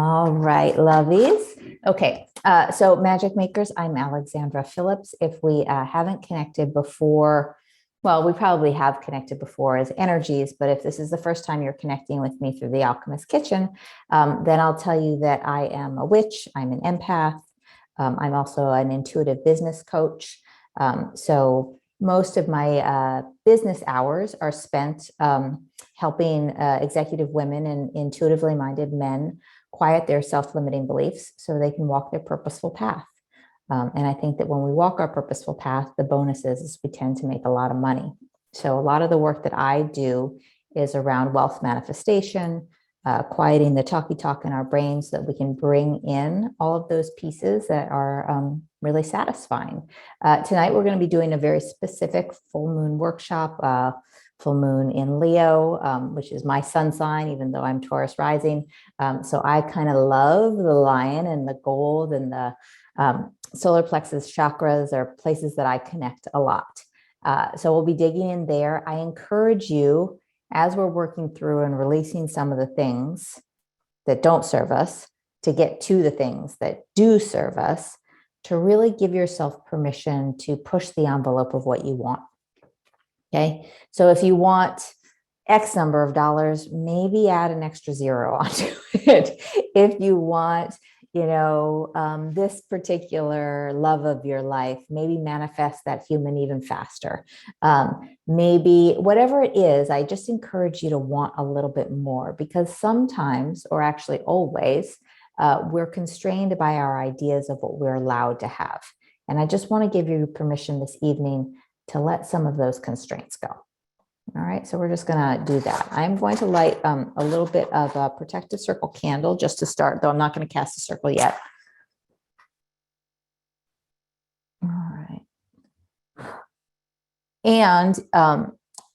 All right, lovies. Okay, so magic makers, I'm Alexandra Phillips. If we haven't connected before, well, we probably have connected before as energies, but if this is the first time you're connecting with me through the Alchemist Kitchen, then I'll tell you that I am a witch, I'm an empath, I'm also an intuitive business coach. So most of my business hours are spent helping executive women and intuitively minded men quiet their self-limiting beliefs so they can walk their purposeful path. And I think that when we walk our purposeful path, the bonus is we tend to make a lot of money. So a lot of the work that I do is around wealth manifestation, quieting the talky talk in our brains so that we can bring in all of those pieces that are really satisfying. Tonight, we're going to be doing a very specific full moon workshop, full moon in Leo, which is my sun sign, even though I'm Taurus rising. So I kind of love the lion and the gold and the solar plexus chakras are places that I connect a lot. So we'll be digging in there. I encourage you, as we're working through and releasing some of the things that don't serve us, to get to the things that do serve us, to really give yourself permission to push the envelope of what you want. Okay, so if you want X number of dollars, maybe add an extra zero onto it. If you want, this particular love of your life, maybe manifest that human even faster. Maybe whatever it is, I just encourage you to want a little bit more, because sometimes, or actually always, we're constrained by our ideas of what we're allowed to have. And I just want to give you permission this evening to let some of those constraints go. All right, so we're just going to do that. I'm going to light a little bit of a protective circle candle just to start, though I'm not going to cast a circle yet. All right. And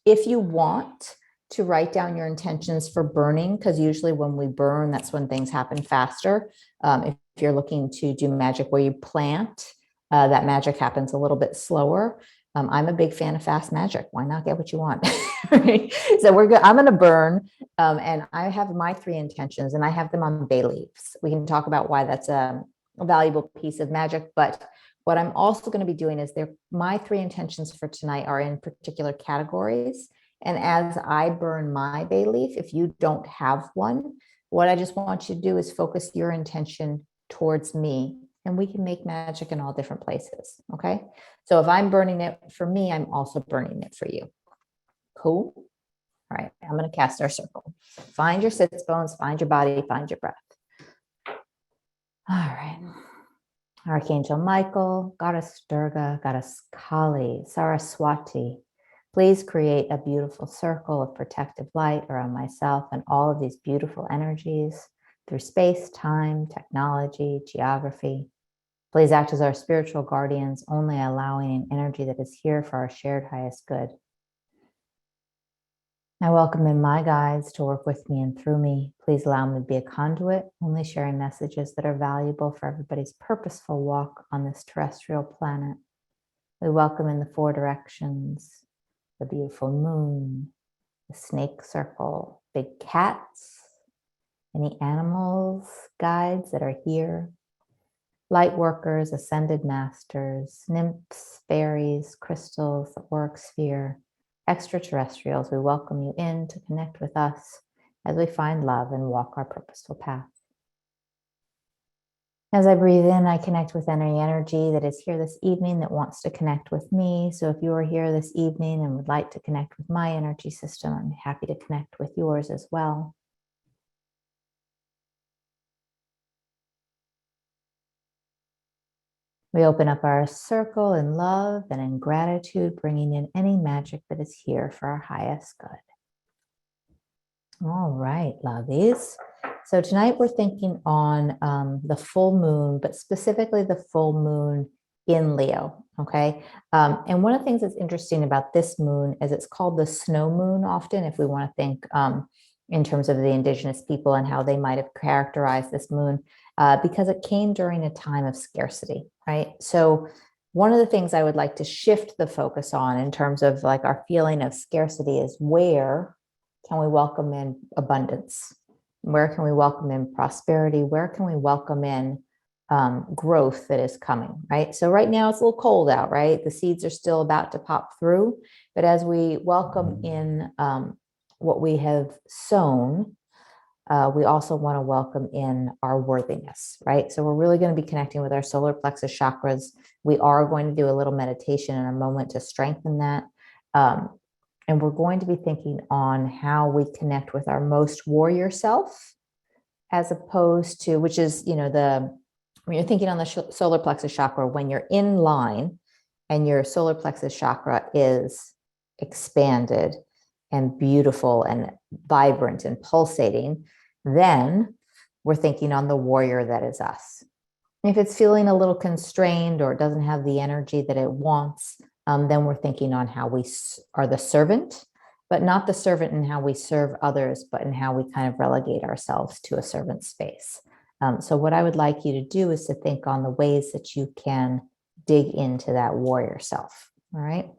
if you want to write down your intentions for burning, because usually when we burn, that's when things happen faster. If you're looking to do magic where you plant, that magic happens a little bit slower. I'm a big fan of fast magic. Why not get what you want? Right? So I'm going to burn, and I have my 3 intentions, and I have them on bay leaves. We can talk about why that's a valuable piece of magic. But what I'm also going to be doing is my 3 intentions for tonight are in particular categories. And as I burn my bay leaf, if you don't have one, what I just want you to do is focus your intention towards me, and we can make magic in all different places. Okay. So if I'm burning it for me, I'm also burning it for you. Cool. All right. I'm going to cast our circle. Find your sits bones, find your body, find your breath. All right. Archangel Michael, Goddess Durga, Goddess Kali, Saraswati, please create a beautiful circle of protective light around myself and all of these beautiful energies through space, time, technology, geography. Please act as our spiritual guardians, only allowing an energy that is here for our shared highest good. I welcome in my guides to work with me and through me. Please allow me to be a conduit, only sharing messages that are valuable for everybody's purposeful walk on this terrestrial planet. We welcome in the 4 directions, the beautiful moon, the snake circle, big cats, any animals, guides that are here, light workers, ascended masters, nymphs, fairies, crystals, the auric sphere, extraterrestrials. We welcome you in to connect with us as we find love and walk our purposeful path. As I breathe in, I connect with any energy that is here this evening that wants to connect with me. So if you are here this evening and would like to connect with my energy system, I'm happy to connect with yours as well. We open up our circle in love and in gratitude, bringing in any magic that is here for our highest good. All right, lovies. So tonight we're thinking on the full moon, but specifically the full moon in Leo, okay? And one of the things that's interesting about this moon is it's called the snow moon often, if we want to think in terms of the indigenous people and how they might have characterized this moon, because it came during a time of scarcity, right? So one of the things I would like to shift the focus on in terms of like our feeling of scarcity is where can we welcome in abundance? Where can we welcome in prosperity? Where can we welcome in growth that is coming, right? So right now it's a little cold out, right? The seeds are still about to pop through, but as we welcome in what we have sown, we also want to welcome in our worthiness, right? So we're really going to be connecting with our solar plexus chakras. We are going to do a little meditation in a moment to strengthen that. And we're going to be thinking on how we connect with our most warrior self, as opposed to, which is, when you're thinking on the solar plexus chakra, when you're in line and your solar plexus chakra is expanded and beautiful and vibrant and pulsating, then we're thinking on the warrior that is us. If it's feeling a little constrained or it doesn't have the energy that it wants, then we're thinking on how we are the servant, but not the servant in how we serve others, but in how we kind of relegate ourselves to a servant space. So what I would like you to do is to think on the ways that you can dig into that warrior self. All right.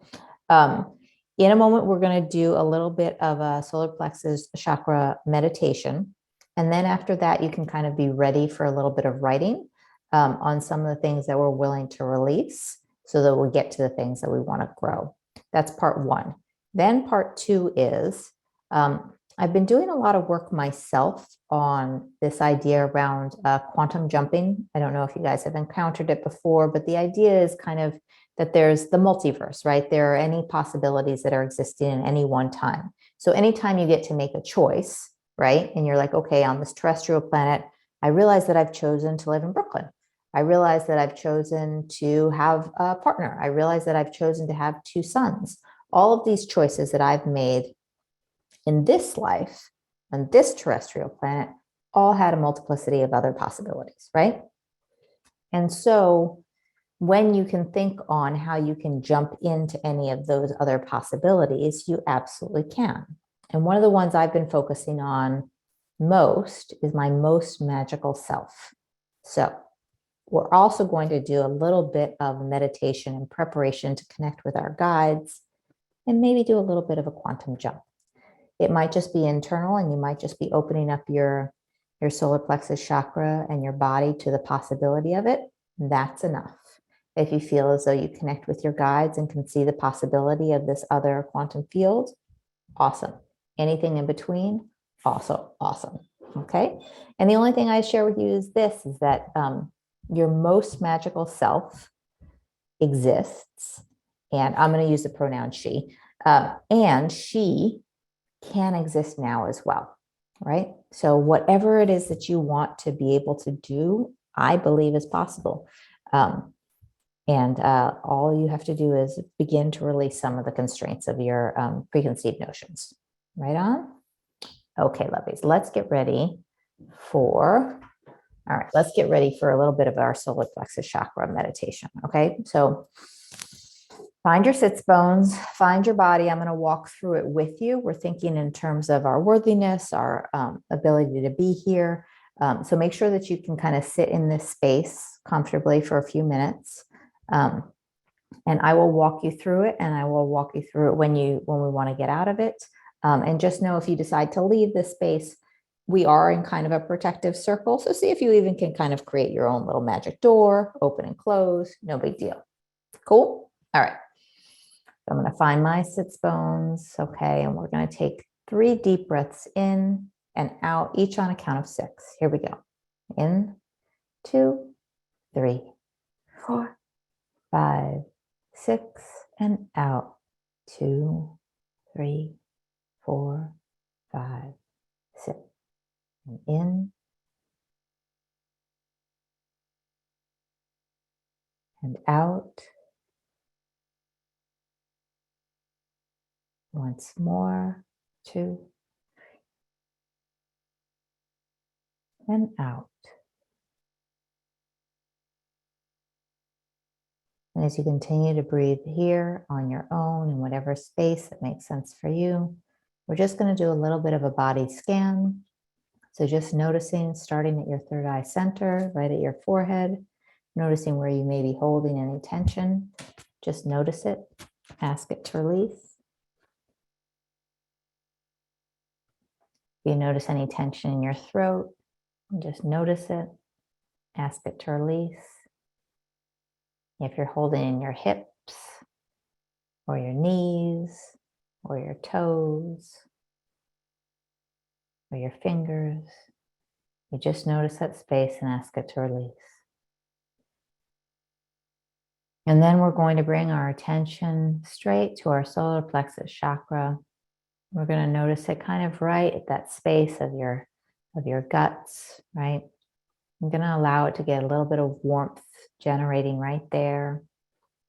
In a moment, we're going to do a little bit of a solar plexus chakra meditation. And then after that, you can kind of be ready for a little bit of writing on some of the things that we're willing to release so that we'll get to the things that we want to grow. That's part one. Then part two is I've been doing a lot of work myself on this idea around quantum jumping. I don't know if you guys have encountered it before, but the idea is kind of that there's the multiverse, right? There are any possibilities that are existing in any one time. So anytime you get to make a choice, right? And you're like, okay, on this terrestrial planet, I realize that I've chosen to live in Brooklyn. I realize that I've chosen to have a partner. I realize that I've chosen to have 2 sons. All of these choices that I've made in this life, on this terrestrial planet, all had a multiplicity of other possibilities, right? And so when you can think on how you can jump into any of those other possibilities, you absolutely can. And one of the ones I've been focusing on most is my most magical self. So we're also going to do a little bit of meditation and preparation to connect with our guides and maybe do a little bit of a quantum jump. It might just be internal and you might just be opening up your solar plexus chakra and your body to the possibility of it. That's enough. If you feel as though you connect with your guides and can see the possibility of this other quantum field, awesome. Anything in between, also awesome. Okay. And the only thing I share with you is this, is that your most magical self exists. And I'm going to use the pronoun she, and she can exist now as well. Right. So whatever it is that you want to be able to do, I believe is possible. And all you have to do is begin to release some of the constraints of your preconceived notions. Right on? Okay, lovies, let's get ready for, all right, let's get ready for a little bit of our solar plexus chakra meditation. Okay, so find your sits bones, find your body. I'm going to walk through it with you. We're thinking in terms of our worthiness, our ability to be here. So make sure that you can kind of sit in this space comfortably for a few minutes. And I will walk you through it, and I will walk you through it when we want to get out of it. And just know if you decide to leave this space, we are in kind of a protective circle. So see if you even can kind of create your own little magic door, open and close, no big deal. Cool. All right. So I'm going to find my sits bones. Okay. And we're going to take 3 deep breaths in and out, each on a count of 6. Here we go. In, 2, 3, 4, 5, 6, and out. 2, 3, 4, 5, 6. And in and out. Once more. 2 and out. And as you continue to breathe here on your own in whatever space that makes sense for you, we're just going to do a little bit of a body scan. So just noticing, starting at your third eye center, right at your forehead, noticing where you may be holding any tension. Just notice it, ask it to release. If you notice any tension in your throat, just notice it. Ask it to release. If you're holding in your hips or your knees or your toes or your fingers, you just notice that space and ask it to release. And then we're going to bring our attention straight to our solar plexus chakra. We're going to notice it kind of right at that space of your guts, right? I'm going to allow it to get a little bit of warmth generating right there,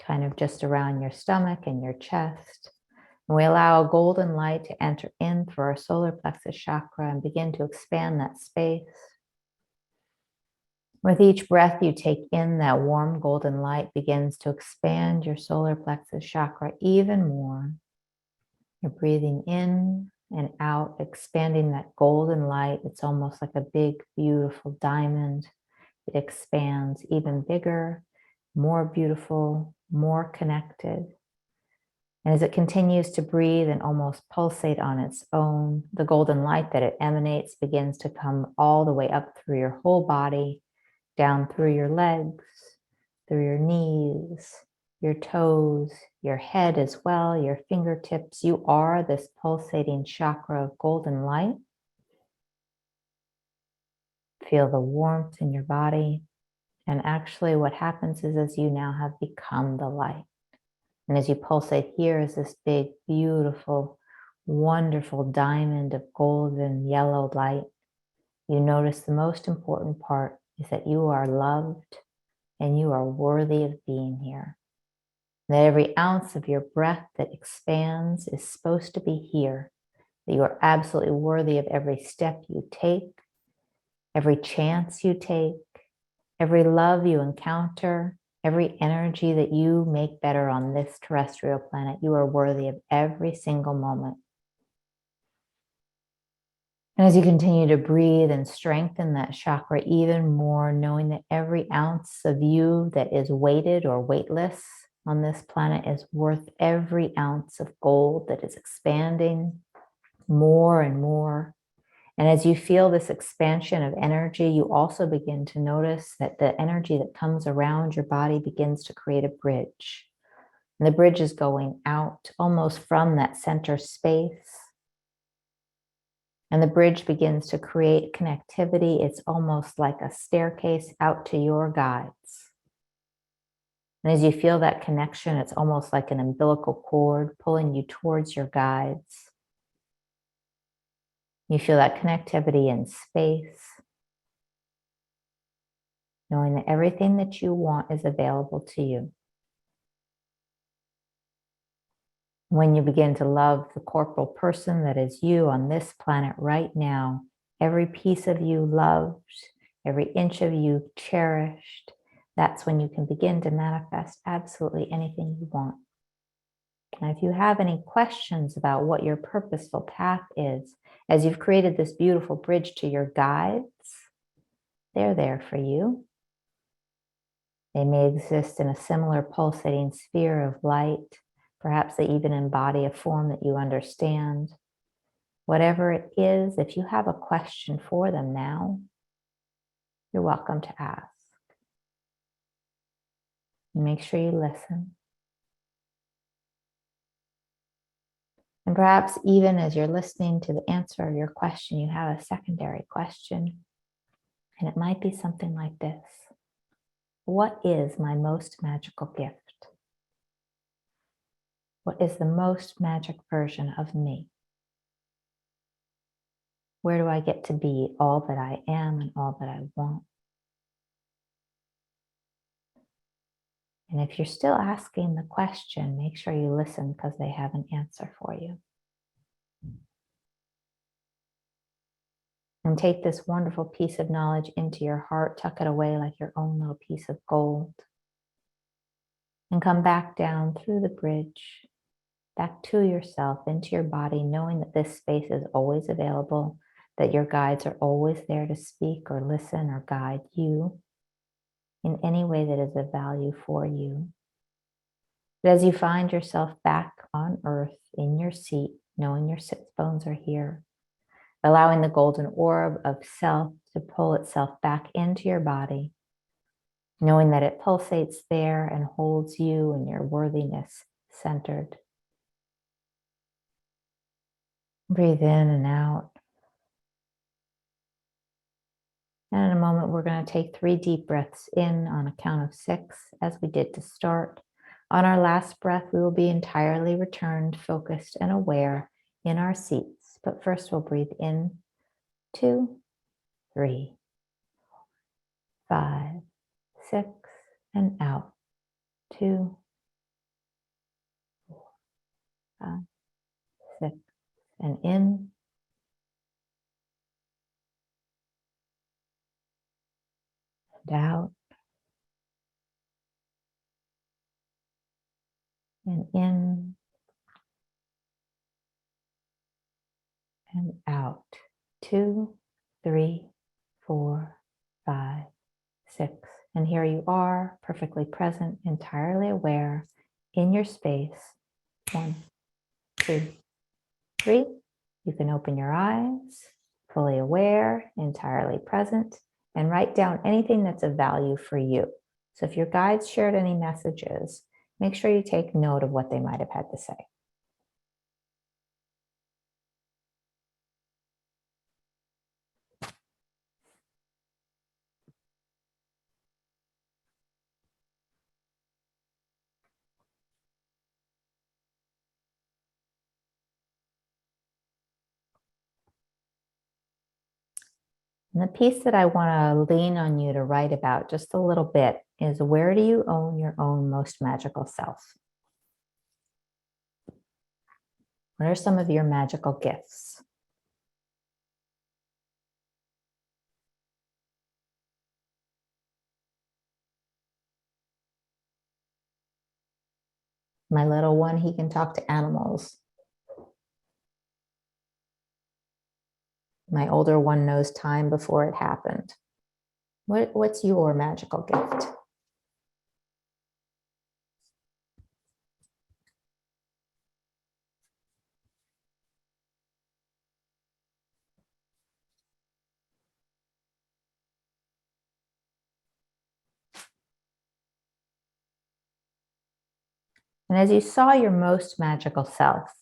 kind of just around your stomach and your chest. And we allow a golden light to enter in through our solar plexus chakra and begin to expand that space. With each breath you take in, that warm golden light begins to expand your solar plexus chakra even more. You're breathing in and out, expanding that golden light. It's almost like a big, beautiful diamond. It expands even bigger, more beautiful, more connected. And as it continues to breathe and almost pulsate on its own, the golden light that it emanates begins to come all the way up through your whole body, down through your legs, through your knees, your toes, your head as well, your fingertips. You are this pulsating chakra of golden light. Feel the warmth in your body. And actually what happens is as you now have become the light. And as you pulsate here is this big, beautiful, wonderful diamond of golden yellow light. You notice the most important part is that you are loved and you are worthy of being here. That every ounce of your breath that expands is supposed to be here. That you are absolutely worthy of every step you take, every chance you take, every love you encounter, every energy that you make better on this terrestrial planet. You are worthy of every single moment. And as you continue to breathe and strengthen that chakra even more, knowing that every ounce of you that is weighted or weightless on this planet is worth every ounce of gold that is expanding more and more. And as you feel this expansion of energy, you also begin to notice that the energy that comes around your body begins to create a bridge. And the bridge is going out almost from that center space. And the bridge begins to create connectivity. It's almost like a staircase out to your guides. And as you feel that connection, it's almost like an umbilical cord pulling you towards your guides. You feel that connectivity in space, knowing that everything that you want is available to you. When you begin to love the corporal person that is you on this planet right now, every piece of you loved, every inch of you cherished, that's when you can begin to manifest absolutely anything you want. And if you have any questions about what your purposeful path is, as you've created this beautiful bridge to your guides, they're there for you. They may exist in a similar pulsating sphere of light. Perhaps they even embody a form that you understand. Whatever it is, if you have a question for them now, you're welcome to ask. And make sure you listen. And perhaps even as you're listening to the answer of your question, you have a secondary question. And it might be something like this. What is my most magical gift? What is the most magic version of me? Where do I get to be all that I am and all that I want? And if you're still asking the question, make sure you listen because they have an answer for you. And take this wonderful piece of knowledge into your heart, tuck it away like your own little piece of gold. And come back down through the bridge, back to yourself, into your body, knowing that this space is always available, that your guides are always there to speak or listen or guide you in any way that is of value for you. But as you find yourself back on earth in your seat, knowing your sit bones are here, allowing the golden orb of self to pull itself back into your body, knowing that it pulsates there and holds you and your worthiness centered. Breathe in and out. And in a moment, we're going to take 3 deep breaths in on a count of 6, as we did to start. On our last breath, we will be entirely returned, focused, and aware in our seats. But first, we'll breathe in, 2, 3, 5, 6, and out, 2, 4, 5, 6, and in, and out, and in, and out, 2, 3, 4, 5, 6. And here you are, perfectly present, entirely aware in your space. 1, 2, 3. You can open your eyes, fully aware, entirely present, and write down anything that's of value for you. So if your guides shared any messages, make sure you take note of what they might have had to say. And the piece that I want to lean on you to write about just a little bit is, where do you own your own most magical self? What are some of your magical gifts? My little one, he can talk to animals. My older one knows time before it happened. What's your magical gift? And as you saw your most magical self,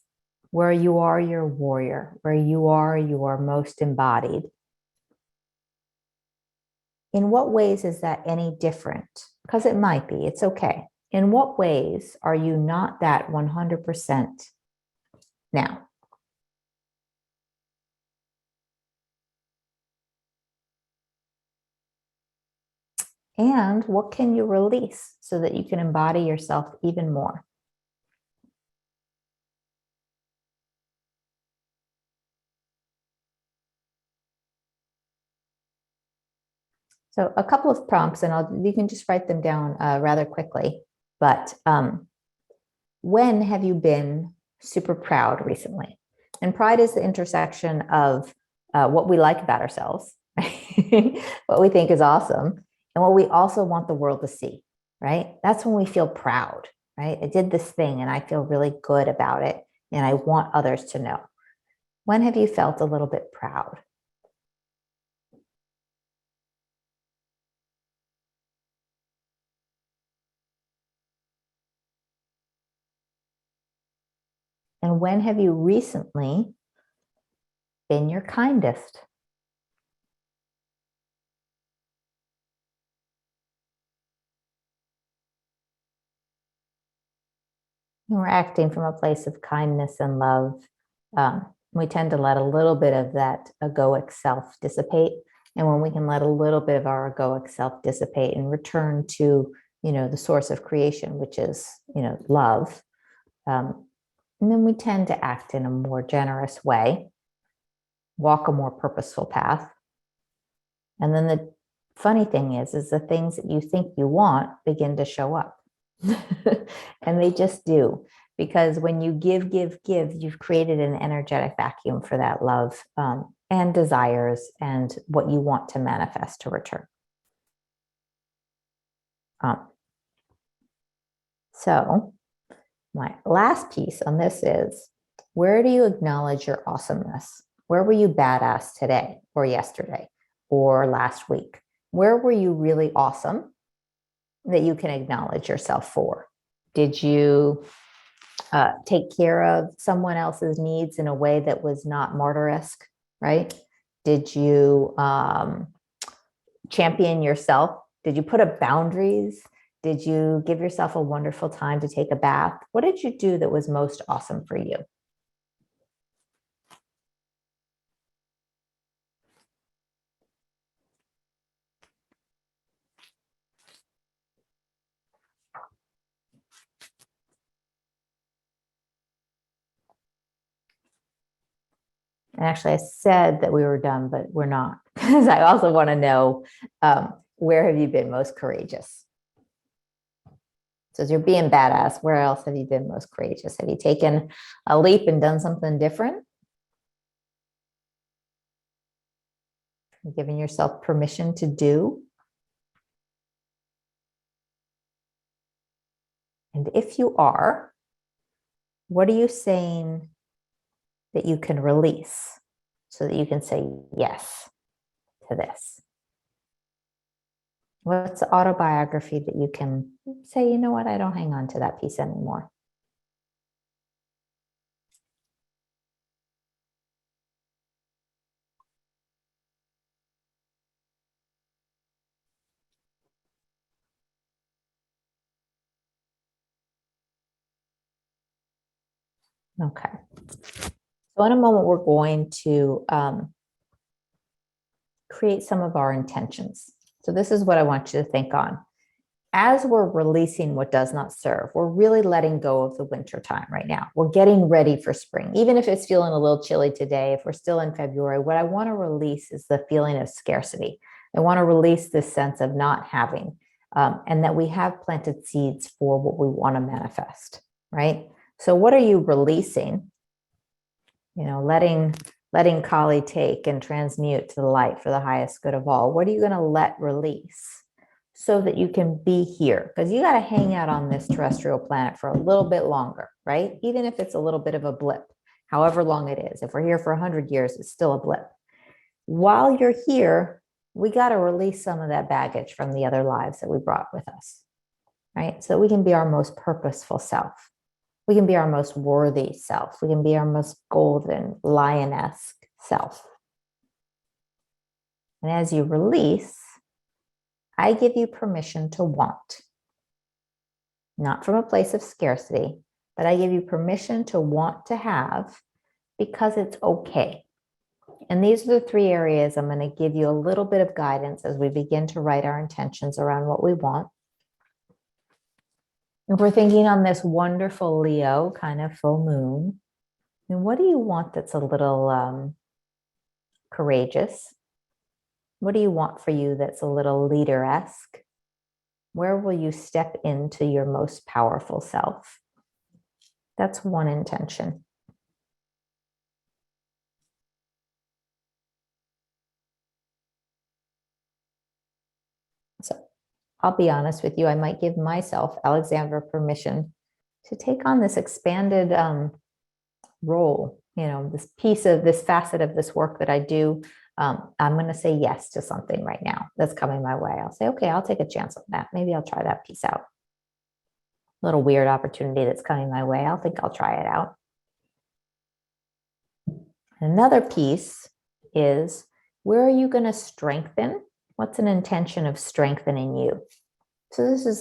where you are your warrior, where you are your most embodied, in what ways is that any different? Because it might be, it's okay. In what ways are you not that 100% now? And what can you release so that you can embody yourself even more? So a couple of prompts, and you can just write them down rather quickly. But when have you been super proud recently? And pride is the intersection of what we like about ourselves, what we think is awesome, and what we also want the world to see, right? That's when we feel proud, right? I did this thing and I feel really good about it, and I want others to know. When have you felt a little bit proud? And when have you recently been your kindest? And we're acting from a place of kindness and love. We tend to let a little bit of that egoic self dissipate. And when we can let a little bit of our egoic self dissipate and return to, the source of creation, which is, love, and then we tend to act in a more generous way, walk a more purposeful path. And then the funny thing is the things that you think you want begin to show up. And they just do, because when you give, you've created an energetic vacuum for that love and desires and what you want to manifest to return. So my last piece on this is, where do you acknowledge your awesomeness? Where were you badass today or yesterday or last week? Where were you really awesome that you can acknowledge yourself for? Did you take care of someone else's needs in a way that was not martyresque, right? Did you champion yourself? Did you put up boundaries? Did you give yourself a wonderful time to take a bath? What did you do that was most awesome for you? And actually, I said that we were done, but we're not, because I also want to know, where have you been most courageous? So as you're being badass, where else have you been most courageous? Have you taken a leap and done something different? Giving yourself permission to do? And if you are, what are you saying that you can release so that you can say yes to this? What's the autobiography that you can say, you know what, I don't hang on to that piece anymore? Okay. So in a moment, we're going to create some of our intentions. So this is what I want you to think on. As we're releasing what does not serve, we're really letting go of the winter time right now. We're getting ready for spring. Even if it's feeling a little chilly today, if we're still in February, what I want to release is the feeling of scarcity. I want to release this sense of not having, and that we have planted seeds for what we want to manifest, right? So what are you releasing? Letting Kali take and transmute to the light for the highest good of all. What are you going to let release so that you can be here? Because you got to hang out on this terrestrial planet for a little bit longer, right? Even if it's a little bit of a blip, however long it is. If we're here for 100 years, it's still a blip. While you're here, we got to release some of that baggage from the other lives that we brought with us, right? So we can be our most purposeful self. We can be our most worthy self. We can be our most golden, lioness-esque self. And as you release, I give you permission to want. Not from a place of scarcity, but I give you permission to want to have because it's okay. And these are the three areas I'm going to give you a little bit of guidance as we begin to write our intentions around what we want. If we're thinking on this wonderful Leo kind of full moon, and what do you want that's a little courageous? What do you want for you that's a little leader-esque? Where will you step into your most powerful self? That's one intention. So I'll be honest with you, I might give myself, Alexandra, permission to take on this expanded role, this piece of this facet of this work that I do. I'm going to say yes to something right now that's coming my way. I'll say, okay, I'll take a chance on that. Maybe I'll try that piece out. Little weird opportunity that's coming my way. I'll try it out. Another piece is, where are you going to strengthen? What's an intention of strengthening you? So this is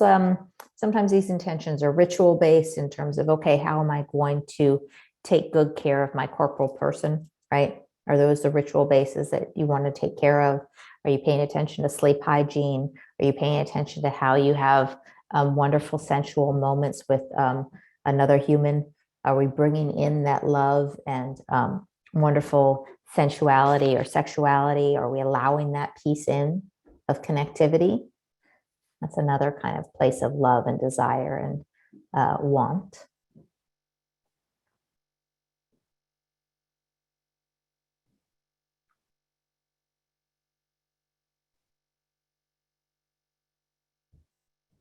sometimes these intentions are ritual based in terms of, okay, how am I going to take good care of my corporal person, right? Are those the ritual bases that you want to take care of? Are you paying attention to sleep hygiene? Are you paying attention to how you have wonderful sensual moments with another human? Are we bringing in that love and wonderful sensuality or sexuality? Are we allowing that piece in of connectivity? That's another kind of place of love and desire and want.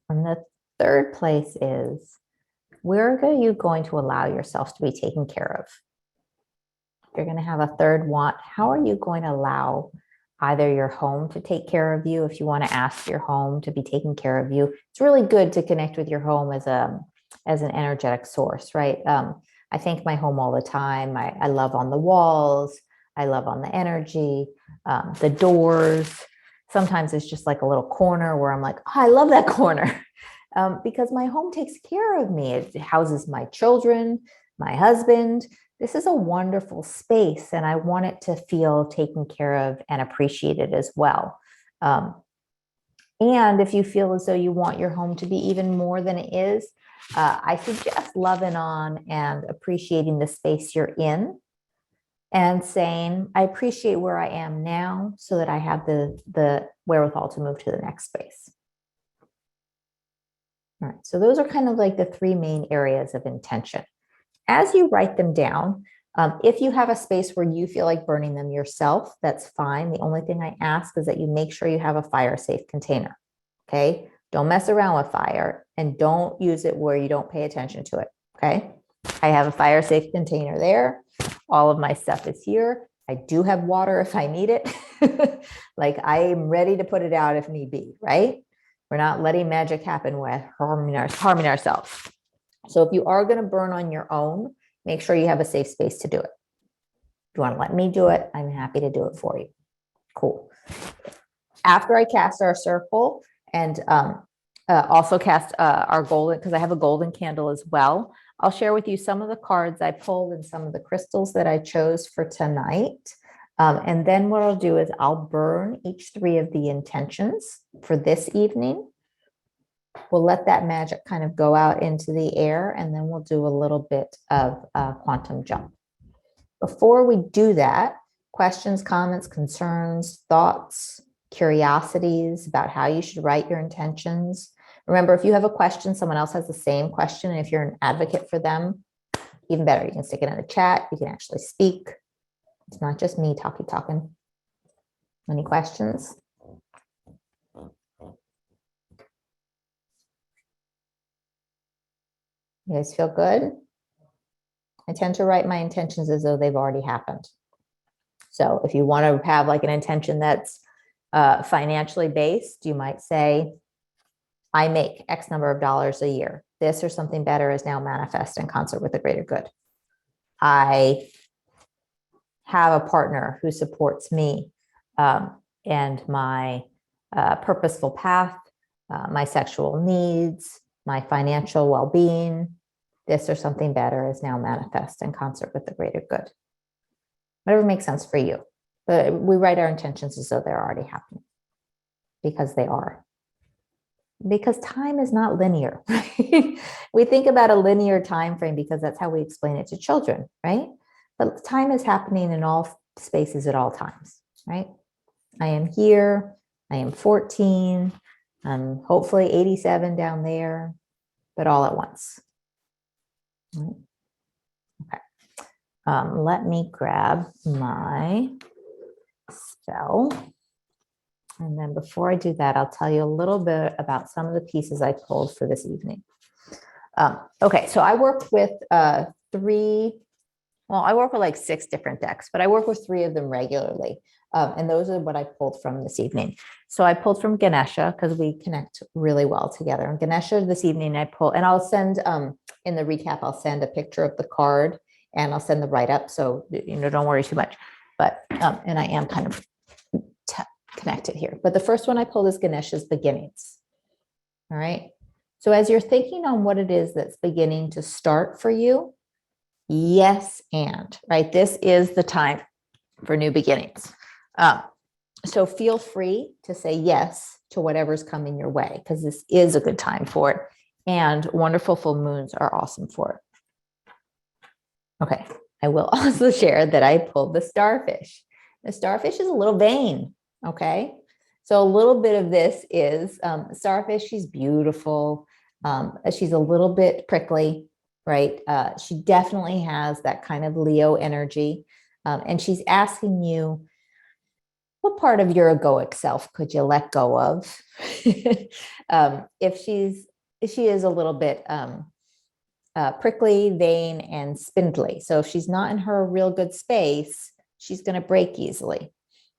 And the third place is, where are you going to allow yourself to be taken care of? You're going to have a third want. How are you going to allow either your home to take care of you? If you want to ask your home to be taking care of you, it's really good to connect with your home as an energetic source, right? I thank my home all the time. I love on the walls. I love on the energy, the doors. Sometimes it's just like a little corner where I'm like, oh, I love that corner. Because my home takes care of me. It houses my children, my husband. This is a wonderful space, and I want it to feel taken care of and appreciated as well. And if you feel as though you want your home to be even more than it is, I suggest loving on and appreciating the space you're in and saying, I appreciate where I am now so that I have the wherewithal to move to the next space. All right, so those are kind of like the three main areas of intention. As you write them down, if you have a space where you feel like burning them yourself, that's fine. The only thing I ask is that you make sure you have a fire-safe container, okay? Don't mess around with fire and don't use it where you don't pay attention to it, okay? I have a fire-safe container there. All of my stuff is here. I do have water if I need it. Like I am ready to put it out if need be, right? We're not letting magic happen with harming ourselves. So if you are going to burn on your own, make sure you have a safe space to do it. If you want to let me do it, I'm happy to do it for you. Cool. After I cast our circle and also cast our golden, because I have a golden candle as well, I'll share with you some of the cards I pulled and some of the crystals that I chose for tonight. And then what I'll do is I'll burn each three of the intentions for this evening. We'll let that magic kind of go out into the air, and then we'll do a little bit of quantum jump. Before we do that, questions, comments, concerns, thoughts, curiosities about how you should write your intentions. Remember, if you have a question, someone else has the same question, and if you're an advocate for them, even better. You can stick it in the chat. You can actually speak. It's not just me talking. Any questions? You guys feel good? I tend to write my intentions as though they've already happened. So if you want to have like an intention that's financially based, you might say, I make X number of dollars a year. This or something better is now manifest in concert with the greater good. I have a partner who supports me and my purposeful path, my sexual needs, my financial well-being. This or something better is now manifest in concert with the greater good. Whatever makes sense for you. But we write our intentions as though they're already happening, because they are. Because time is not linear. Right? We think about a linear time frame because that's how we explain it to children, right? But time is happening in all spaces at all times, right? I am here, I am 14, I'm hopefully 87 down there, but all at once. Right? Okay. Let me grab my spell. And then before I do that, I'll tell you a little bit about some of the pieces I pulled for this evening. Okay, so I work with I work with like 6 different decks, but I work with 3 of them regularly. And those are what I pulled from this evening. So I pulled from Ganesha because we connect really well together. And Ganesha this evening I pulled, and I'll send, in the recap, I'll send a picture of the card and I'll send the write-up. So, don't worry too much. But, and I am kind of connected here. But the first one I pulled is Ganesha's beginnings. All right. So as you're thinking on what it is that's beginning to start for you, yes, and right, this is the time for new beginnings. So feel free to say yes to whatever's coming your way, because this is a good time for it. And wonderful full moons are awesome for it. Okay. I will also share that I pulled the starfish. The starfish is a little vain. Okay. So a little bit of this is starfish. She's beautiful. She's a little bit prickly, right? She definitely has that kind of Leo energy. And she's asking you, what part of your egoic self could you let go of? If she is a little bit prickly, vain, and spindly. So if she's not in her real good space, she's going to break easily,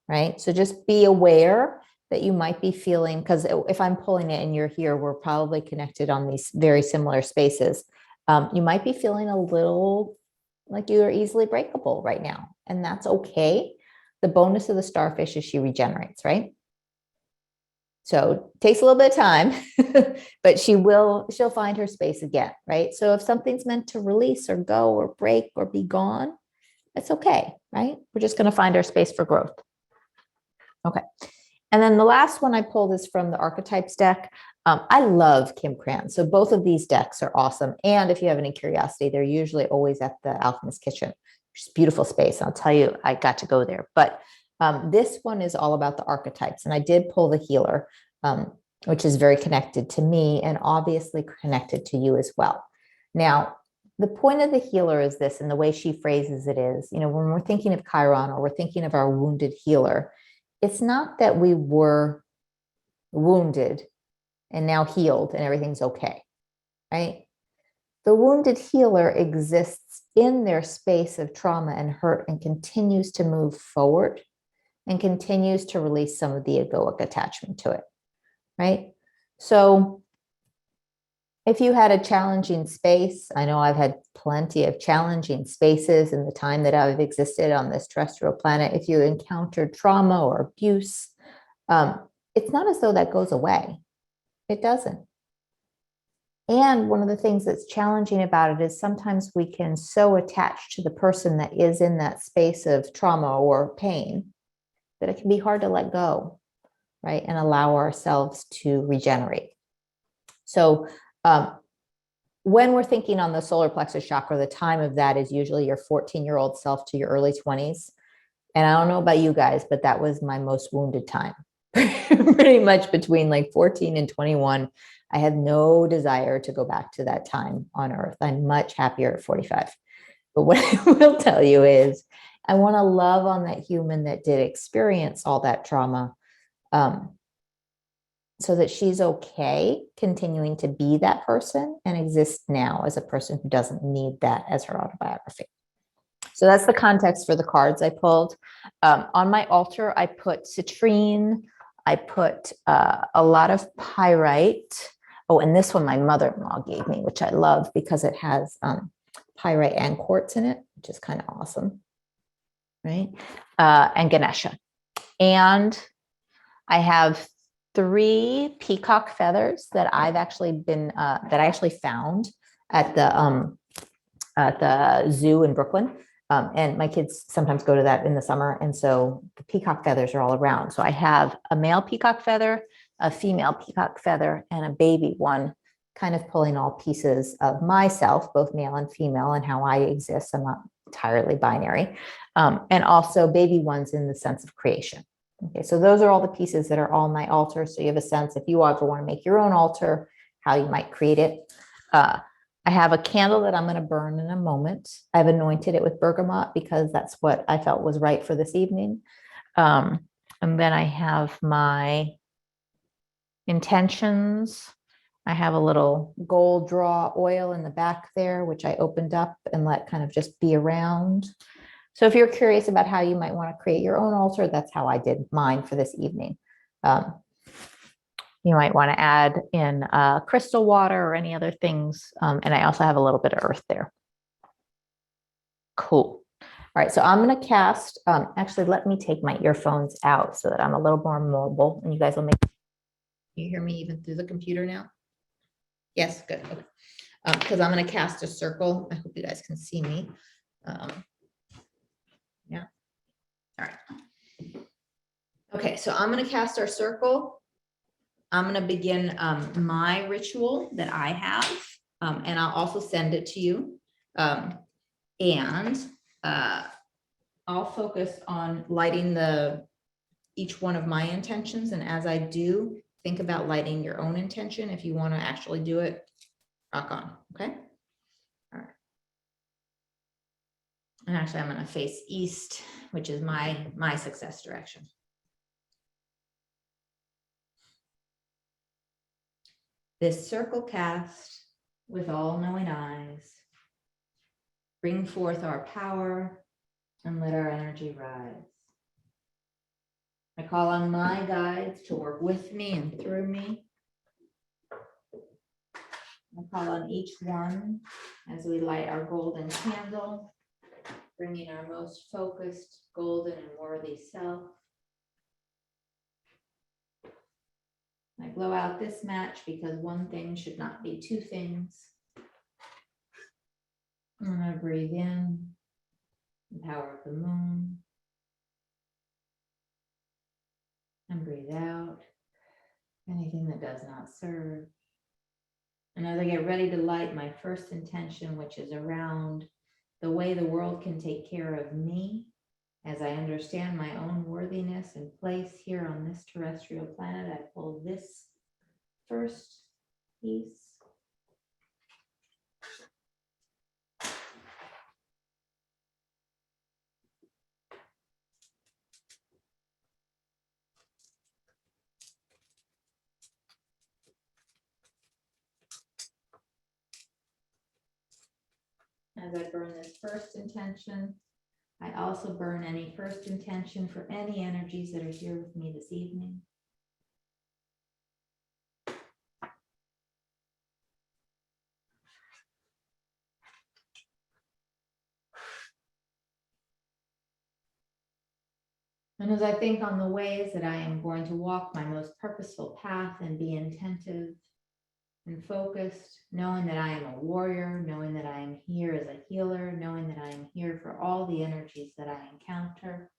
right? So just be aware that you might be feeling, because if I'm pulling it and you're here, we're probably connected on these very similar spaces. You might be feeling a little like you are easily breakable right now, and that's okay. The bonus of the starfish is she regenerates, right? So it takes a little bit of time, but she'll find her space again, right? So if something's meant to release or go or break or be gone, it's okay, right? We're just going to find our space for growth. Okay. And then the last one I pulled is from the Archetypes deck. I love Kim Krans. So both of these decks are awesome. And if you have any curiosity, they're usually always at the Alchemist Kitchen, which is a beautiful space. I'll tell you, I got to go there. But this one is all about the archetypes. And I did pull the healer, which is very connected to me and obviously connected to you as well. Now, the point of the healer is this, and the way she phrases it is, when we're thinking of Chiron or we're thinking of our wounded healer, it's not that we were wounded and now healed and everything's okay, right? The wounded healer exists in their space of trauma and hurt and continues to move forward and continues to release some of the egoic attachment to it, right? So if you had a challenging space, I know I've had plenty of challenging spaces in the time that I've existed on this terrestrial planet. If you encountered trauma or abuse, it's not as though that goes away. It doesn't. And one of the things that's challenging about it is sometimes we can so attach to the person that is in that space of trauma or pain that it can be hard to let go, right? And allow ourselves to regenerate. So when we're thinking on the solar plexus chakra, the time of that is usually your 14-year-old self to your early 20s. And I don't know about you guys, but that was my most wounded time. Pretty much between like 14 and 21. I had no desire to go back to that time on Earth. I'm much happier at 45. But what I will tell you is I want to love on that human that did experience all that trauma, so that she's okay continuing to be that person and exist now as a person who doesn't need that as her autobiography. So that's the context for the cards I pulled. On my altar, I put citrine. I put a lot of pyrite. Oh, and this one my mother-in-law gave me, which I love because it has pyrite and quartz in it, which is kind of awesome, right? And Ganesha. And I have 3 peacock feathers that I've actually been that I actually found at the zoo in Brooklyn. And my kids sometimes go to that in the summer. And so the peacock feathers are all around. So I have a male peacock feather, a female peacock feather, and a baby one, kind of pulling all pieces of myself, both male and female, and how I exist. I'm not entirely binary. And also baby ones in the sense of creation. Okay, so those are all the pieces that are on my altar. So you have a sense, if you ever want to make your own altar, how you might create it. I have a candle that I'm going to burn in a moment. I've anointed it with bergamot because that's what I felt was right for this evening. And then I have my intentions. I have a little gold draw oil in the back there, which I opened up and let kind of just be around. So if you're curious about how you might want to create your own altar, that's how I did mine for this evening. You might want to add in crystal water or any other things. And I also have a little bit of earth there. Cool. All right, so I'm going to cast, actually, let me take my earphones out so that I'm a little more mobile and you guys will make, you hear me even through the computer now? Yes, good. Okay. Because I'm going to cast a circle. I hope you guys can see me. Yeah. All right. Okay, so I'm going to cast our circle. I'm going to begin my ritual that I have, and I'll also send it to you. And I'll focus on lighting each one of my intentions. And as I do, think about lighting your own intention. If you want to actually do it, rock on. Okay. All right. And actually, I'm going to face east, which is my success direction. This circle cast with all knowing eyes bring forth our power, and let our energy rise. I call on my guides to work with me and through me. I call on each one as we light our golden candle, bringing our most focused, golden, and worthy self. I blow out this match because one thing should not be two things. And I breathe in the power of the moon. And breathe out anything that does not serve. And as I get ready to light my first intention, which is around the way the world can take care of me, as I understand my own worthiness and place here on this terrestrial planet, I pull this first piece. As I burn this first intention, I also burn any first intention for any energies that are here with me this evening. And as I think on the ways that I am going to walk my most purposeful path and be attentive and focused, knowing that I am a warrior, knowing that I am here as a healer, knowing that I am here for all the energies that I encounter.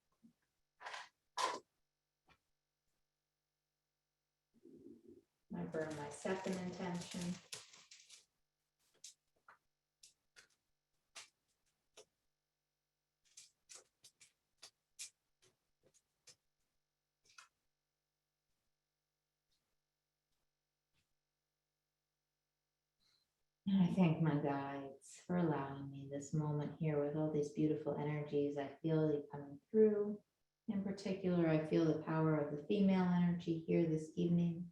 I burn my second intention. And I thank my guides for allowing me this moment here with all these beautiful energies. I feel you coming through. In particular, I feel the power of the female energy here this evening.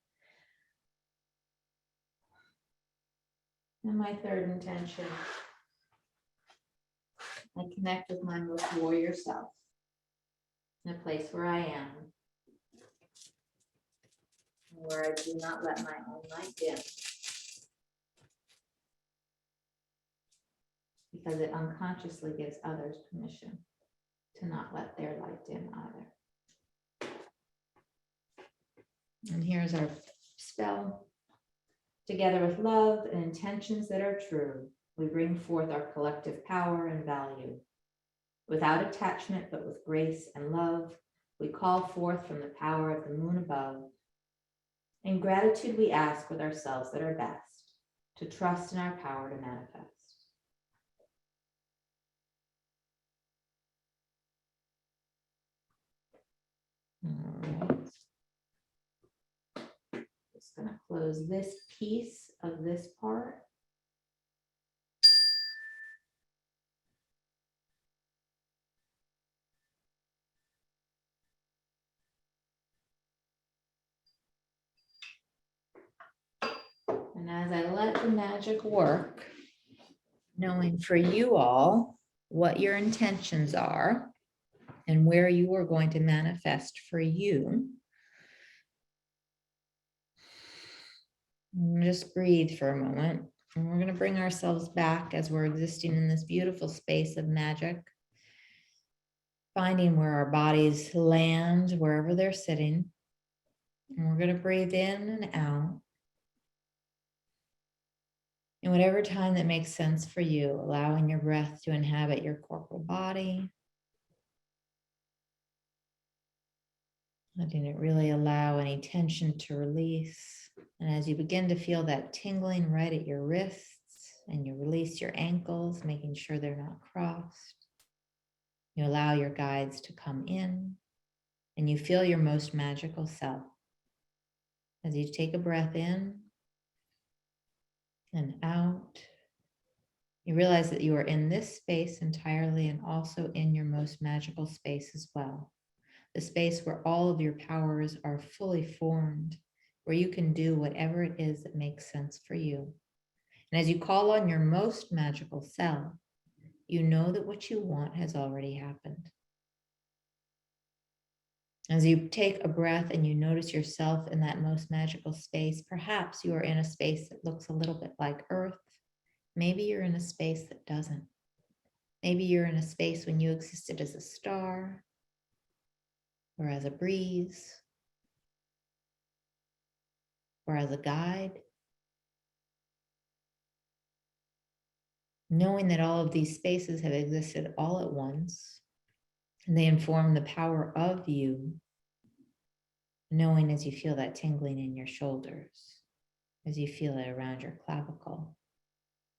And my third intention, I connect with my most warrior self in a place where I am, where I do not let my own light dim, because it unconsciously gives others permission to not let their light dim either. And here's our spell. Together with love and intentions that are true, we bring forth our collective power and value. Without attachment, but with grace and love, we call forth from the power of the moon above. In gratitude, we ask with ourselves at our best to trust in our power to manifest. All right. Just going to close this piece of this part. And as I let the magic work, knowing for you all what your intentions are and where you are going to manifest for you, just breathe for a moment. And we're going to bring ourselves back as we're existing in this beautiful space of magic, finding where our bodies land, wherever they're sitting. And we're going to breathe in and out. In whatever time that makes sense for you, allowing your breath to inhabit your corporal body. Letting it really allow any tension to release. And as you begin to feel that tingling right at your wrists and you release your ankles, making sure they're not crossed, you allow your guides to come in and you feel your most magical self. As you take a breath in and out, you realize that you are in this space entirely and also in your most magical space as well. The space where all of your powers are fully formed, where you can do whatever it is that makes sense for you. And as you call on your most magical self, you know that what you want has already happened. As you take a breath and you notice yourself in that most magical space, perhaps you are in a space that looks a little bit like Earth. Maybe you're in a space that doesn't. Maybe you're in a space when you existed as a star or as a breeze or as a guide. Knowing that all of these spaces have existed all at once, and they inform the power of you, knowing as you feel that tingling in your shoulders, as you feel it around your clavicle,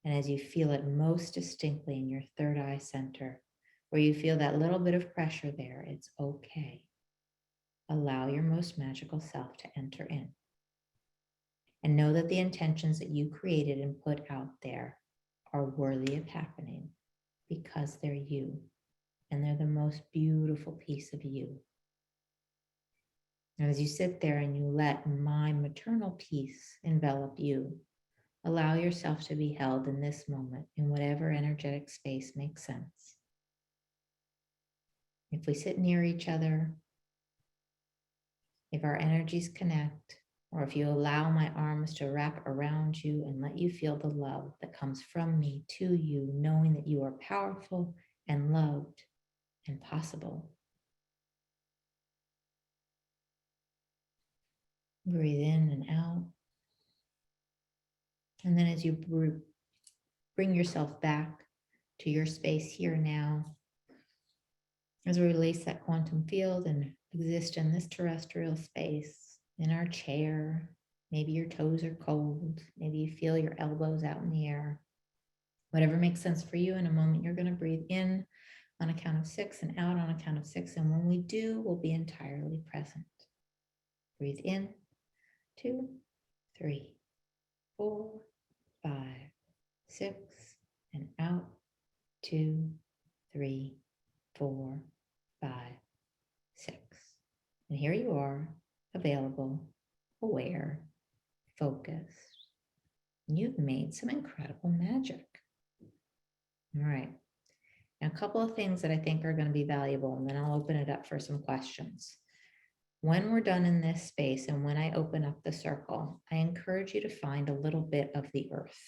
and as you feel it most distinctly in your third eye center, where you feel that little bit of pressure there, it's okay. Allow your most magical self to enter in. And know that the intentions that you created and put out there are worthy of happening because they're you, and they're the most beautiful piece of you. And as you sit there and you let my maternal peace envelop you, allow yourself to be held in this moment in whatever energetic space makes sense. If we sit near each other, if our energies connect, or if you allow my arms to wrap around you and let you feel the love that comes from me to you, knowing that you are powerful and loved and possible. Breathe in and out. And then as you bring yourself back to your space here now, as we release that quantum field and exist in this terrestrial space, in our chair, maybe your toes are cold, maybe you feel your elbows out in the air. Whatever makes sense for you. In a moment, you're going to breathe in on a count of 6 and out on a count of 6. And when we do, we'll be entirely present. Breathe in, 2, 3, 4, 5, 6, and out, 2, 3, 4, 5, 6. And here you are, available, aware, focused. You've made some incredible magic. All right. Now, a couple of things that I think are going to be valuable, and then I'll open it up for some questions. When we're done in this space and when I open up the circle, I encourage you to find a little bit of the earth.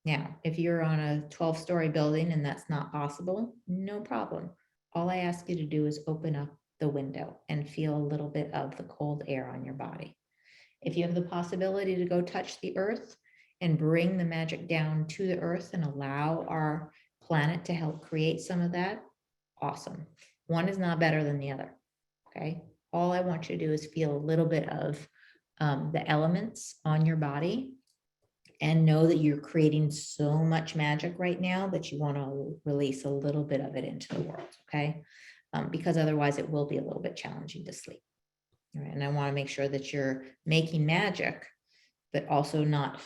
Now, if you're on a 12-story building and that's not possible, no problem. All I ask you to do is open up the window and feel a little bit of the cold air on your body. If you have the possibility to go touch the earth and bring the magic down to the earth and allow our planet to help create some of that, awesome. One is not better than the other, okay? All I want you to do is feel a little bit of the elements on your body and know that you're creating so much magic right now that you want to release a little bit of it into the world, okay? Because otherwise it will be a little bit challenging to sleep. All right? And I want to make sure that you're making magic, but also not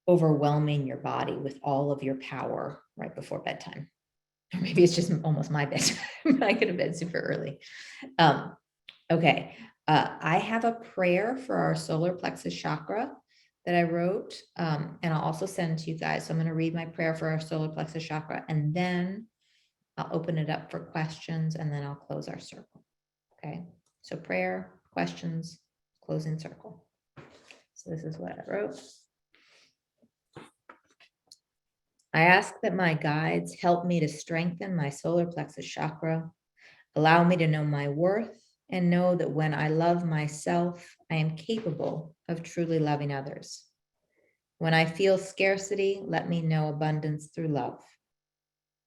overwhelming your body with all of your power right before bedtime. Or maybe it's just almost my bedtime. I could have been super early. Okay. I have a prayer for our solar plexus chakra that I wrote, and I'll also send to you guys. So I'm going to read my prayer for our solar plexus chakra, and then I'll open it up for questions, and then I'll close our circle. Okay. So prayer, questions, closing circle. So this is what I wrote. I ask that my guides help me to strengthen my solar plexus chakra, allow me to know my worth, and know that when I love myself, I am capable of truly loving others. When I feel scarcity, let me know abundance through love.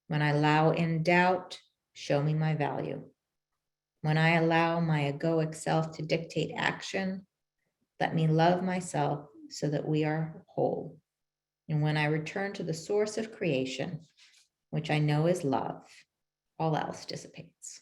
When I allow in doubt, show me my value. When I allow my egoic self to dictate action, let me love myself so that we are whole. And when I return to the source of creation, which I know is love, all else dissipates.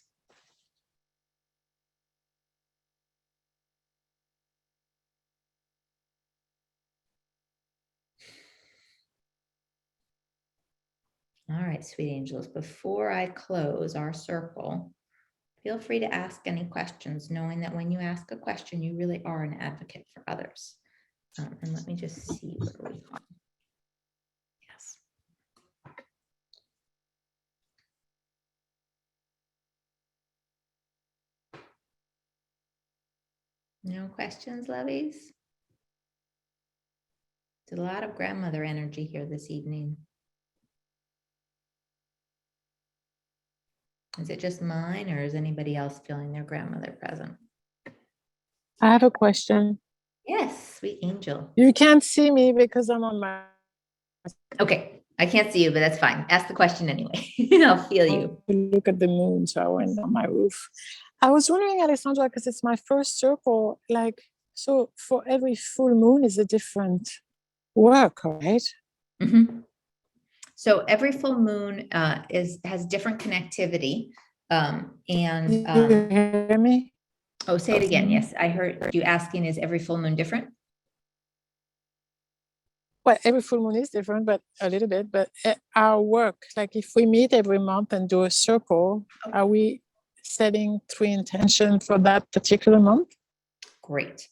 All right, sweet angels, before I close our circle, feel free to ask any questions, knowing that when you ask a question, you really are an advocate for others. And let me just see where we are. Yes. No questions, lovies? There's a lot of grandmother energy here this evening. Is it just mine, or is anybody else feeling their grandmother present? I have a question. Yes, sweet angel. You can't see me because I'm on my. Okay, I can't see you, but that's fine. Ask the question anyway. I'll feel you. Look at the moon, so I went on my roof. I was wondering, Alexandra, because it's my first circle. Like, so for every full moon is a different work, right? Mm-hmm. So every full moon has different connectivity. You hear me? Oh, say it again. Yes, I heard you asking, is every full moon different? Well, every full moon is different, but a little bit. But our work, like if we meet every month and do a circle, are we setting 3 intentions for that particular month? Great.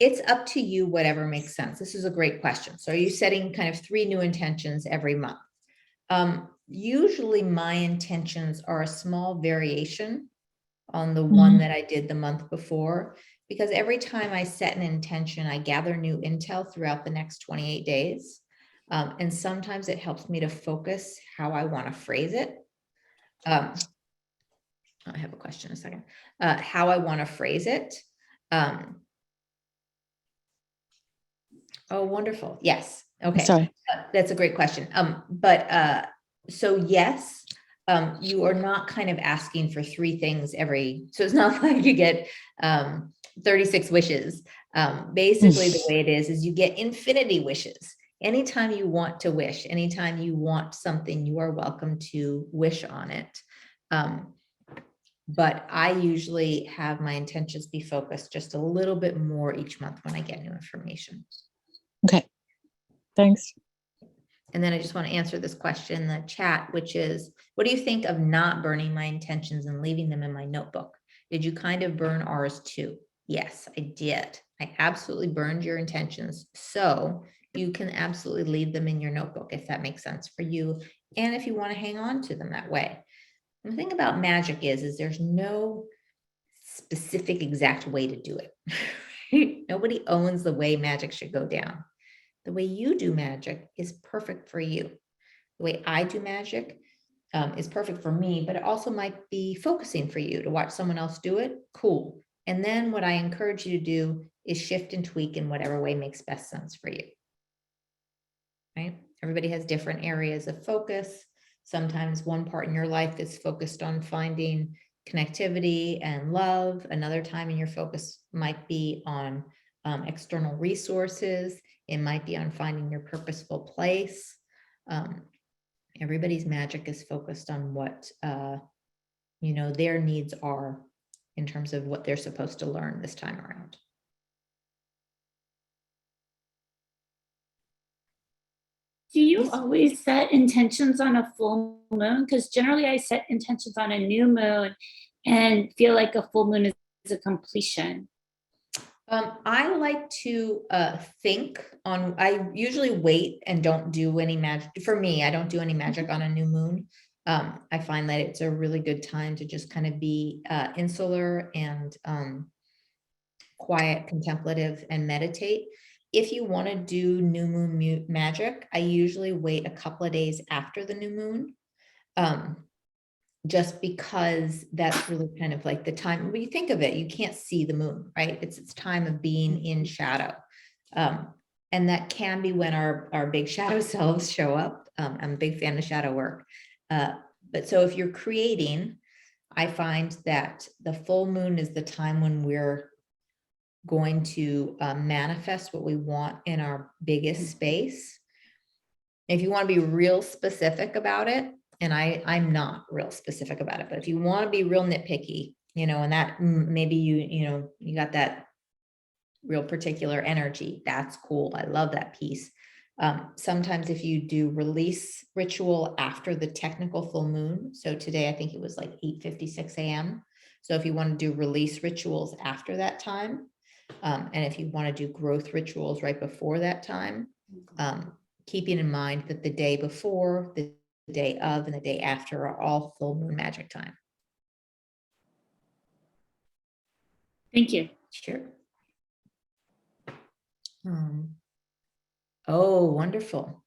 It's up to you, whatever makes sense. This is a great question. So are you setting kind of 3 new intentions every month? Usually my intentions are a small variation on the one that I did the month before, because every time I set an intention, I gather new intel throughout the next 28 days. And sometimes it helps me to focus how I want to phrase it. I have a question in a second. How I want to phrase it. Oh, wonderful. Yes. Okay. Sorry. That's a great question. So yes, you are not kind of asking for 3 things so it's not like you get 36 wishes. Basically the way it is you get infinity wishes. Anytime you want to wish, anytime you want something, you are welcome to wish on it. But I usually have my intentions be focused just a little bit more each month when I get new information. Okay, thanks. And then I just want to answer this question in the chat, which is, what do you think of not burning my intentions and leaving them in my notebook? Did you kind of burn ours too? Yes, I did. I absolutely burned your intentions. So you can absolutely leave them in your notebook if that makes sense for you. And if you want to hang on to them that way. And the thing about magic is there's no specific exact way to do it. Nobody owns the way magic should go down. The way you do magic is perfect for you. The way I do magic is perfect for me, but it also might be focusing for you to watch someone else do it. Cool. And then what I encourage you to do is shift and tweak in whatever way makes best sense for you. Right? Everybody has different areas of focus. Sometimes one part in your life is focused on finding connectivity and love. Another time in your focus might be on external resources. It might be on finding your purposeful place. Everybody's magic is focused on what their needs are in terms of what they're supposed to learn this time around. Do you always set intentions on a full moon? Because generally I set intentions on a new moon and feel like a full moon is a completion. I like to think on, I usually wait and don't do any magic. For me, I don't do any magic on a new moon. I find that it's a really good time to just kind of be insular and quiet, contemplative, and meditate. If you want to do new moon magic, I usually wait a couple of days after the new moon. Just because that's really kind of like the time when you think of it, you can't see the moon, right? It's time of being in shadow. And that can be when our big shadow selves show up. I'm a big fan of shadow work. But so if you're creating, I find that the full moon is the time when we're going to manifest what we want in our biggest space. If you want to be real specific about it, and I'm not real specific about it, but if you want to be real nitpicky, and that maybe you got that real particular energy, that's cool. I love that piece. Sometimes if you do release ritual after the technical full moon, so today I think it was like 8:56 a.m. So if you want to do release rituals after that time, and if you want to do growth rituals right before that time, keeping in mind that the day before, the day of, and the day after are all full moon magic time. Thank you. Sure. Oh, wonderful.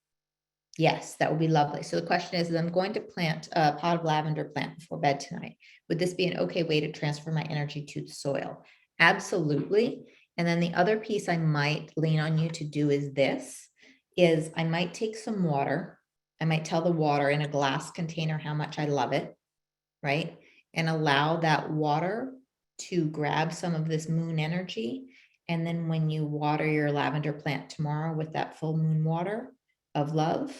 Yes, that would be lovely. So the question is, I'm going to plant a pot of lavender plant before bed tonight. Would this be an okay way to transfer my energy to the soil? Absolutely. And then the other piece I might lean on you to do is I might take some water. I might tell the water in a glass container how much I love it, right? And allow that water to grab some of this moon energy. And then when you water your lavender plant tomorrow with that full moon water of love,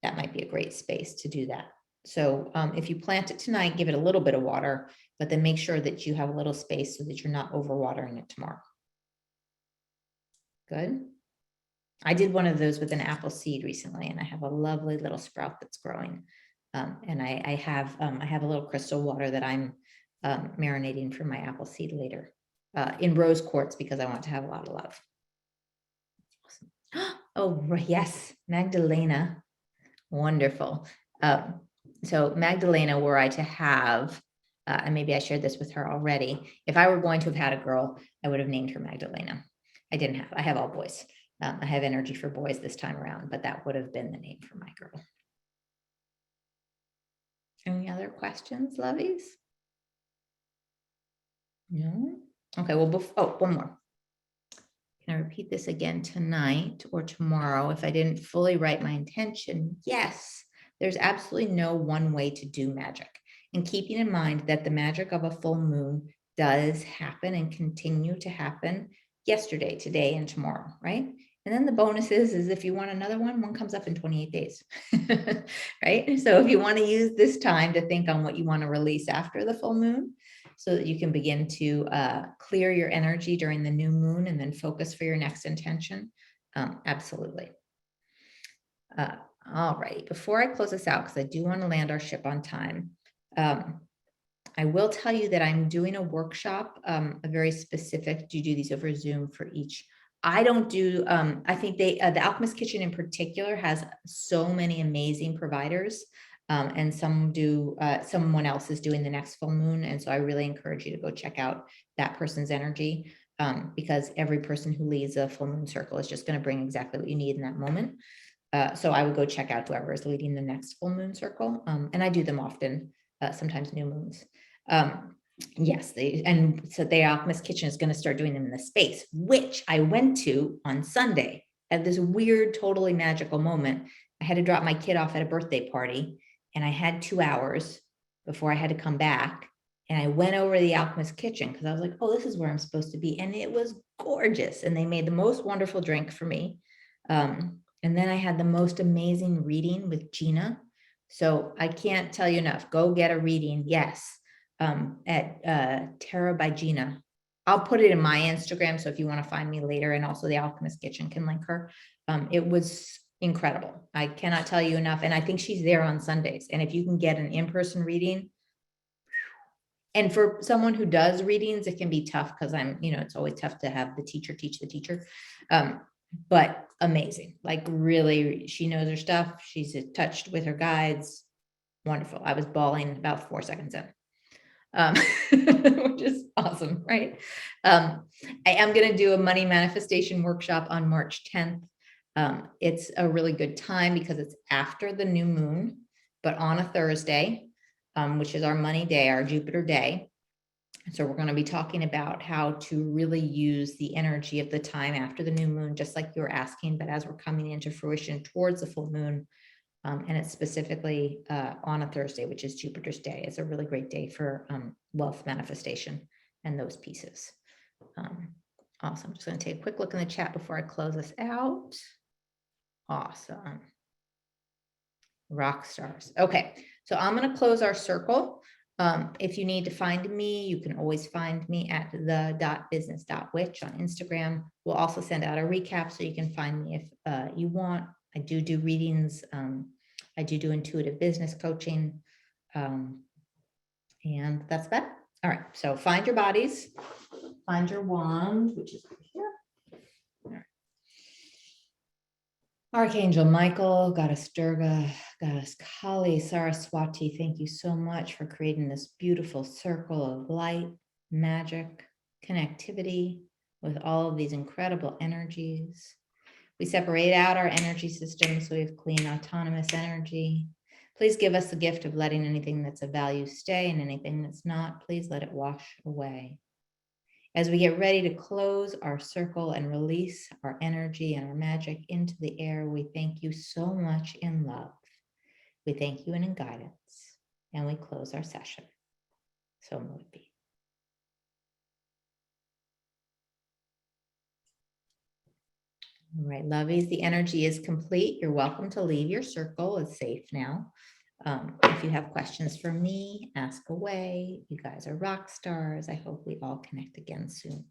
that might be a great space to do that. So if you plant it tonight, give it a little bit of water, but then make sure that you have a little space so that you're not overwatering it tomorrow. Good. I did one of those with an apple seed recently, and I have a lovely little sprout that's growing. And I have a little crystal water that I'm marinating for my apple seed later in rose quartz because I want to have a lot of love. Awesome. Oh, yes, Magdalena. Wonderful. So Magdalena, were I to have, and maybe I shared this with her already, if I were going to have had a girl, I would have named her Magdalena. I have all boys. I have energy for boys this time around, but that would have been the name for my girl. Any other questions, lovies? No? Okay, well, one more. Can I repeat this again tonight or tomorrow if I didn't fully write my intention? Yes, there's absolutely no one way to do magic. And keeping in mind that the magic of a full moon does happen and continue to happen yesterday, today, and tomorrow, right? And then the bonus is if you want another one comes up in 28 days, right? So if you want to use this time to think on what you want to release after the full moon, so that you can begin to clear your energy during the new moon and then focus for your next intention. Absolutely. All right, before I close this out, because I do want to land our ship on time, I will tell you that I'm doing a workshop, a very specific, do you do these over Zoom for each? I don't do, I think the Alchemist Kitchen in particular has so many amazing providers. And someone else is doing the next full moon. And so I really encourage you to go check out that person's energy because every person who leads a full moon circle is just going to bring exactly what you need in that moment. So I would go check out whoever is leading the next full moon circle. And I do them often, sometimes new moons. Yes, so the Alchemist Kitchen is going to start doing them in the space, which I went to on Sunday at this weird, totally magical moment. I had to drop my kid off at a birthday party. And I had 2 hours before I had to come back. And I went over to the Alchemist Kitchen because I was like, oh, this is where I'm supposed to be. And it was gorgeous. And they made the most wonderful drink for me. And then I had the most amazing reading with Gina. So I can't tell you enough. Go get a reading. Yes. At Terra by Gina. I'll put it in my Instagram. So if you want to find me later, and also the Alchemist Kitchen can link her. It was incredible. I cannot tell you enough. And I think she's there on Sundays. And if you can get an in-person reading, and for someone who does readings, it can be tough because it's always tough to have the teacher teach the teacher. But amazing, like really, she knows her stuff. She's touched with her guides. Wonderful. I was bawling about 4 seconds in. Which is awesome, right? I am going to do a money manifestation workshop on March 10th. It's a really good time because it's after the new moon, but on a Thursday, which is our money day, our Jupiter day. So we're going to be talking about how to really use the energy of the time after the new moon, just like you were asking, but as we're coming into fruition towards the full moon. And it's specifically on a Thursday, which is Jupiter's day. It's a really great day for wealth manifestation and those pieces. Awesome. Just going to take a quick look in the chat before I close this out. Awesome. Rock stars. Okay, so I'm going to close our circle. If you need to find me, you can always find me at the.business.witch on Instagram. We'll also send out a recap so you can find me if you want. I do readings. I do intuitive business coaching. And that's that. All right, so find your bodies, find your wand, which is over here. All right. Archangel Michael, Goddess Durga, Goddess Kali, Saraswati, thank you so much for creating this beautiful circle of light, magic, connectivity with all of these incredible energies. We separate out our energy system so we have clean, autonomous energy. Please give us the gift of letting anything that's of value stay, and anything that's not, please let it wash away. As we get ready to close our circle and release our energy and our magic into the air, we thank you so much in love. We thank you in guidance, and we close our session. So mote it be. All right, lovies, the energy is complete. You're welcome to leave your circle. It's safe now. If you have questions for me, ask away. You guys are rock stars. I hope we all connect again soon.